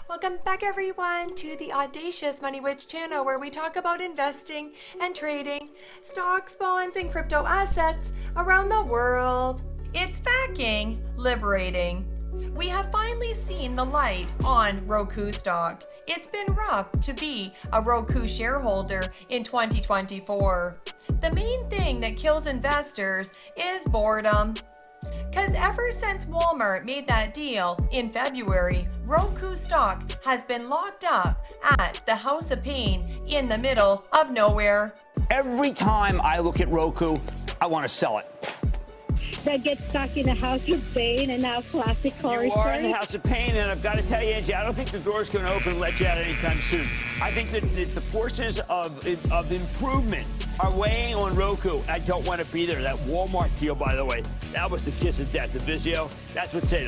Welcome back everyone to the Audacious Money Witch channel where we talk about investing and trading stocks, bonds, and crypto assets around the world. It's fucking liberating. We have finally seen the light on Roku stock. It's been rough to be a Roku shareholder in 2024. The main thing that kills investors is boredom. Because ever since Walmart made that deal in February, Roku stock has been locked up at the House of Pain in the middle of nowhere. Every time I look at Roku, I want to sell it. That gets stuck in the House of Pain and now classic horror You are in the stories. House of Pain, and I've got to tell you, Angie, I don't think the door's going to open and let you out anytime soon. I think that the forces of improvement are weighing on Roku. I don't want to be there. That Walmart deal, by the way, that was the kiss of death. The Vizio, that's what said,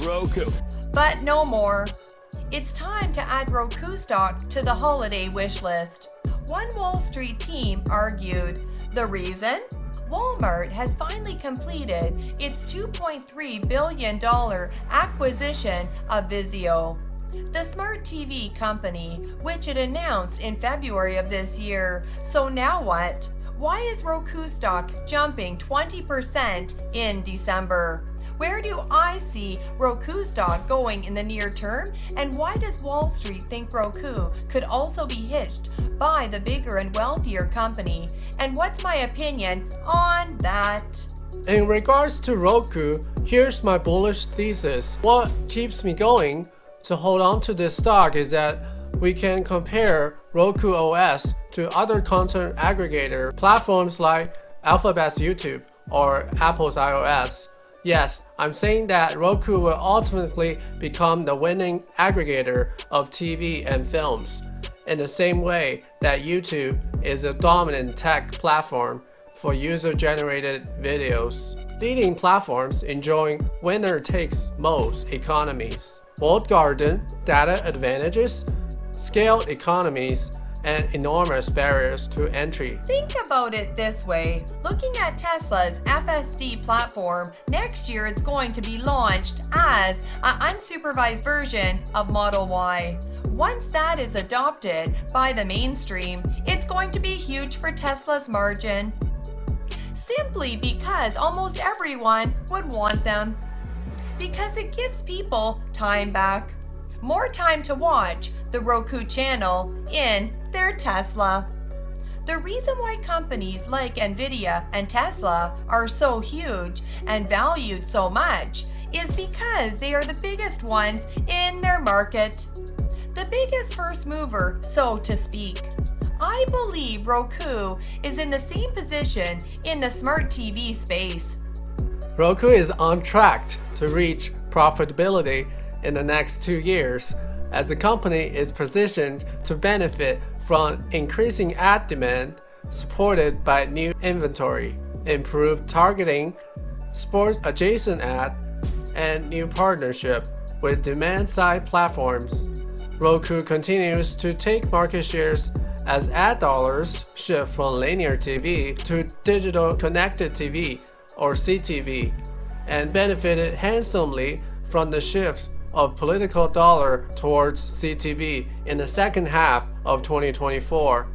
Roku. But no more. It's time to add Roku stock to the holiday wish list. One Wall Street team argued. The reason? Walmart has finally completed its $2.3 billion acquisition of Vizio, the smart TV company, which it announced in February of this year. So now what? Why is Roku stock jumping 20% in December? Where do I see Roku stock going in the near term? And why does Wall Street think Roku could also be hitched by the bigger and wealthier company? And what's my opinion on that? In regards to Roku, here's my bullish thesis. What keeps me going to hold on to this stock is that we can compare Roku OS to other content aggregator platforms like Alphabet's YouTube or Apple's iOS. Yes, I'm saying that Roku will ultimately become the winning aggregator of TV and films, in the same way that YouTube is a dominant tech platform for user-generated videos. Leading platforms enjoying winner-takes-most economies, walled garden, data advantages, scaled economies, and enormous barriers to entry. Think about it this way. Looking at Tesla's FSD platform, next year it's going to be launched as an unsupervised version of Model Y. Once that is adopted by the mainstream, it's going to be huge for Tesla's margin. Simply because almost everyone would want them. Because it gives people time back. More time to watch the Roku channel in their Tesla. The reason why companies like Nvidia and Tesla are so huge and valued so much is because they are the biggest ones in their market. The biggest first mover, so to speak. I believe Roku is in the same position in the smart TV space. Roku is on track to reach profitability in the next 2 years, as the company is positioned to benefit from increasing ad demand supported by new inventory, improved targeting, sports adjacent ad, and new partnership with demand-side platforms. Roku continues to take market shares as ad dollars shift from linear TV to digital connected TV or CTV, and benefited handsomely from the shift of political dollar towards CTV in the second half of 2024.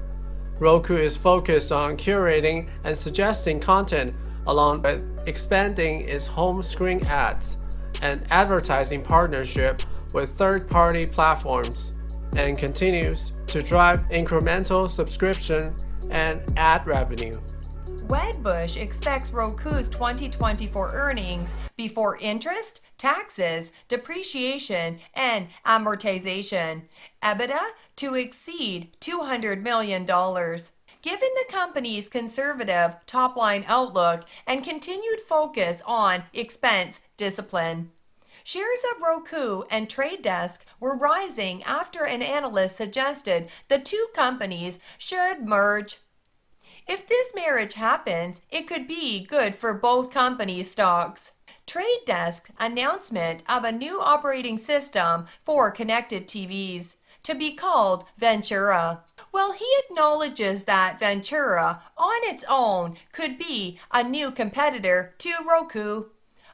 Roku is focused on curating and suggesting content along with expanding its home screen ads and advertising partnership with third-party platforms, and continues to drive incremental subscription and ad revenue. Wedbush expects Roku's 2024 earnings before interest, taxes, depreciation, and amortization, EBITDA, to exceed $200 million. Given the company's conservative top-line outlook and continued focus on expense discipline, shares of Roku and Trade Desk were rising after an analyst suggested the two companies should merge. If this marriage happens, it could be good for both companies' stocks. Trade Desk's announcement of a new operating system for connected TVs to be called Ventura. Well, he acknowledges that Ventura on its own could be a new competitor to Roku.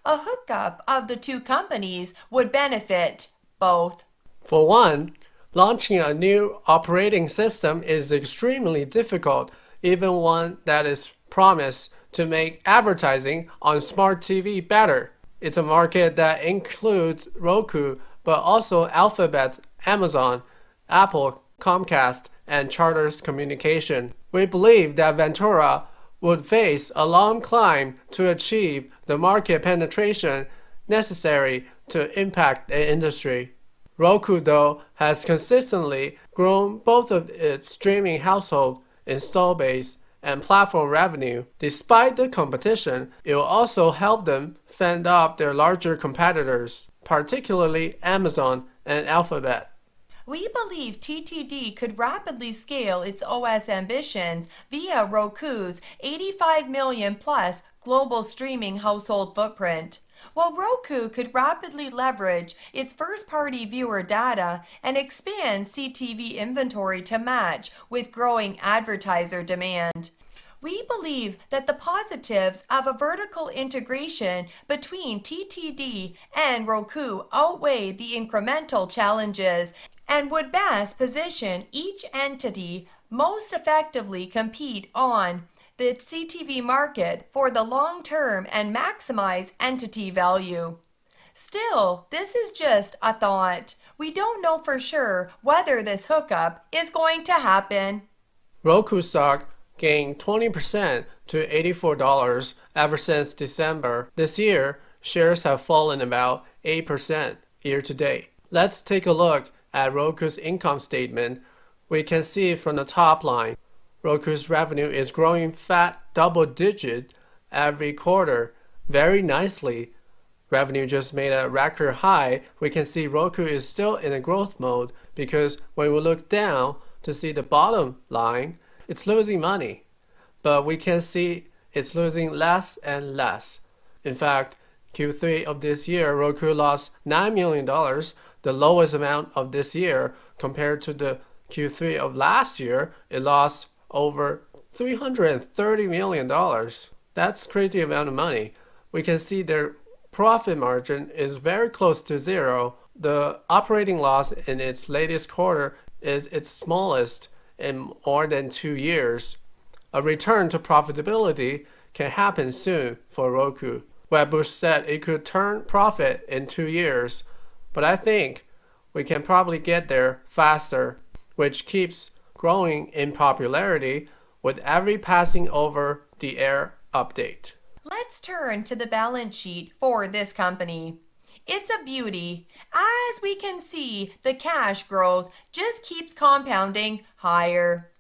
A hookup of the two companies would benefit both. For one, launching a new operating system is extremely difficult, even one that is promised to make advertising on smart TV better. It's a market that includes Roku, but also Alphabet, Amazon, Apple, Comcast, and Charter's Communication. We believe that Ventura would face a long climb to achieve the market penetration necessary to impact the industry. Roku, though, has consistently grown both of its streaming household install base and platform revenue. Despite the competition, it will also help them fend off their larger competitors, particularly Amazon and Alphabet. We believe TTD could rapidly scale its OS ambitions via Roku's 85 million plus global streaming household footprint. While Roku could rapidly leverage its first-party viewer data and expand CTV inventory to match with growing advertiser demand. We believe that the positives of a vertical integration between TTD and Roku outweigh the incremental challenges and would best position each entity most effectively compete on the CTV market for the long term and maximize entity value. Still, this is just a thought. We don't know for sure whether this hookup is going to happen. Roku stock gained 20% to $84 ever since December. This year, shares have fallen about 8% year to date. Let's take a look at Roku's income statement. We can see from the top line, Roku's revenue is growing fat double digit every quarter very nicely. Revenue just made a record high. We can see Roku is still in a growth mode because when we look down to see the bottom line, it's losing money. But we can see it's losing less and less. In fact, Q3 of this year, Roku lost $9 million, the lowest amount of this year. Compared to the Q3 of last year, it lost over $330 million. That's crazy amount of money. We can see their profit margin is very close to zero. The operating loss in its latest quarter is its smallest in more than 2 years. A return to profitability can happen soon for Roku. Wedbush said it could turn profit in 2 years, but I think we can probably get there faster, which keeps growing in popularity with every passing over the air update. Let's turn to the balance sheet for this company. It's a beauty. As we can see, the cash growth just keeps compounding higher.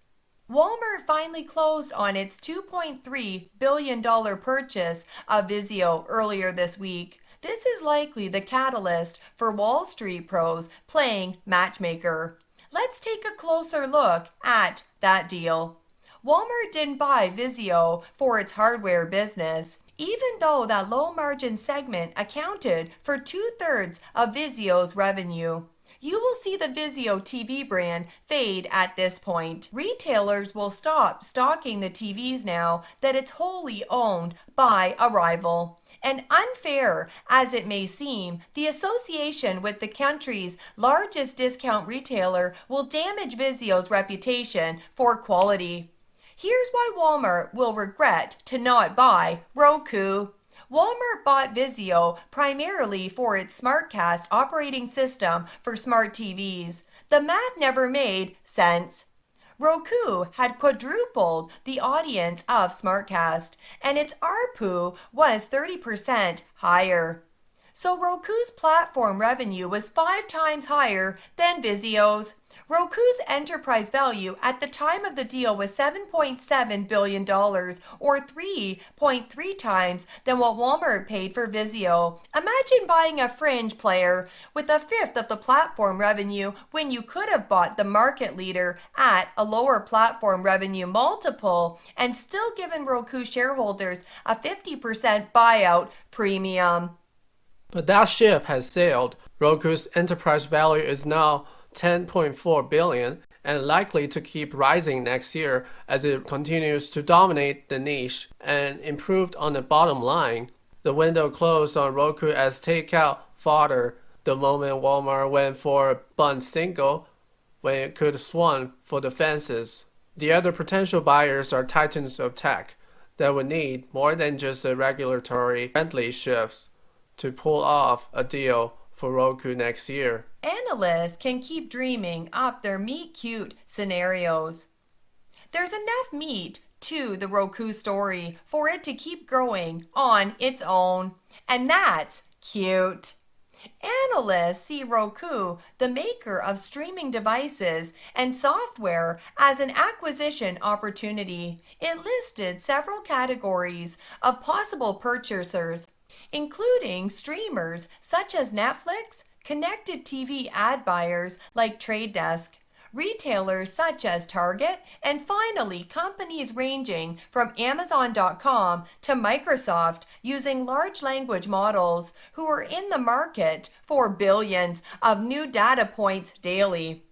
Walmart finally closed on its $2.3 billion purchase of Vizio earlier this week. This is likely the catalyst for Wall Street pros playing matchmaker. Let's take a closer look at that deal. Walmart didn't buy Vizio for its hardware business, even though that low-margin segment accounted for 2/3 of Vizio's revenue. You will see the Vizio TV brand fade at this point. Retailers will stop stocking the TVs now that it's wholly owned by a rival. And unfair as it may seem, the association with the country's largest discount retailer will damage Vizio's reputation for quality. Here's why Walmart will regret to not buy Roku. Walmart bought Vizio primarily for its SmartCast operating system for smart TVs. The math never made sense. Roku had quadrupled the audience of SmartCast, and its ARPU was 30% higher. So Roku's platform revenue was 5 times higher than Vizio's. Roku's enterprise value at the time of the deal was $7.7 billion, or 3.3 times than what Walmart paid for Vizio. Imagine buying a fringe player with 1/5 of the platform revenue when you could have bought the market leader at a lower platform revenue multiple and still given Roku shareholders a 50% buyout premium. But that ship has sailed. Roku's enterprise value is now $10.4 billion and likely to keep rising next year as it continues to dominate the niche and improved on the bottom line. The window closed on Roku as takeout fodder. the moment Walmart went for a bun single when it could have swung for the fences. The other potential buyers are titans of tech that would need more than just a regulatory friendly shifts to pull off a deal for Roku next year. Analysts can keep dreaming up their meet cute scenarios. There's enough meat to the Roku story for it to keep growing on its own, and that's cute. Analysts see Roku, the maker of streaming devices and software, as an acquisition opportunity. It listed several categories of possible purchasers, including streamers such as Netflix, connected TV ad buyers like Trade Desk, retailers such as Target, and finally companies ranging from Amazon.com to Microsoft using large language models who are in the market for billions of new data points daily.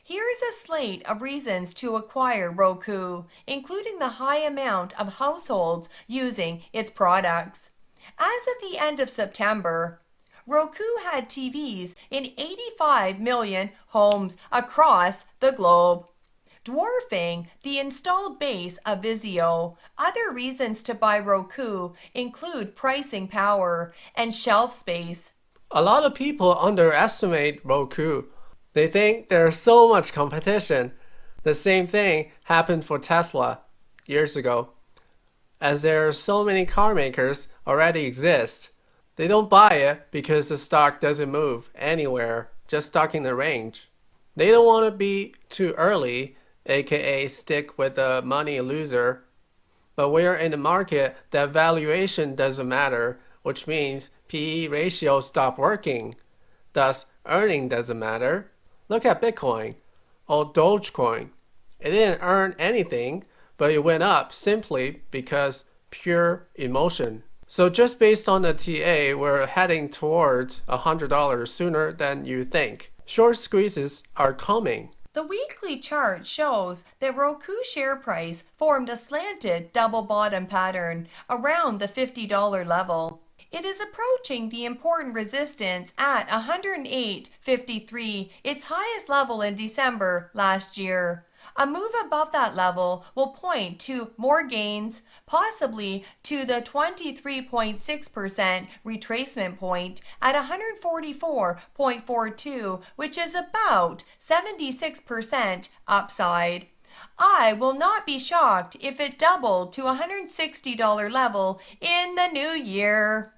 Here's a slate of reasons to acquire Roku, including the high amount of households using its products. As of the end of September, Roku had TVs in 85 million homes across the globe, dwarfing the installed base of Vizio. Other reasons to buy Roku include pricing power and shelf space. A lot of people underestimate Roku. They think there's so much competition. The same thing happened for Tesla years ago. As there are so many car makers already exist, they don't buy it because the stock doesn't move anywhere, just stuck in the range. They don't want to be too early, aka stick with the money loser. But we're in a market that valuation doesn't matter, which means PE ratios stop working. Thus, earning doesn't matter. Look at Bitcoin or Dogecoin. It didn't earn anything, but it went up simply because pure emotion. So just based on the TA, we're heading towards $100 sooner than you think. Short squeezes are coming. The weekly chart shows that Roku share price formed a slanted double bottom pattern around the $50 level. It is approaching the important resistance at $108.53, its highest level in December last year. A move above that level will point to more gains, possibly to the 23.6% retracement point at 144.42, which is about 76% upside. I will not be shocked if it doubled to $160 level in the new year.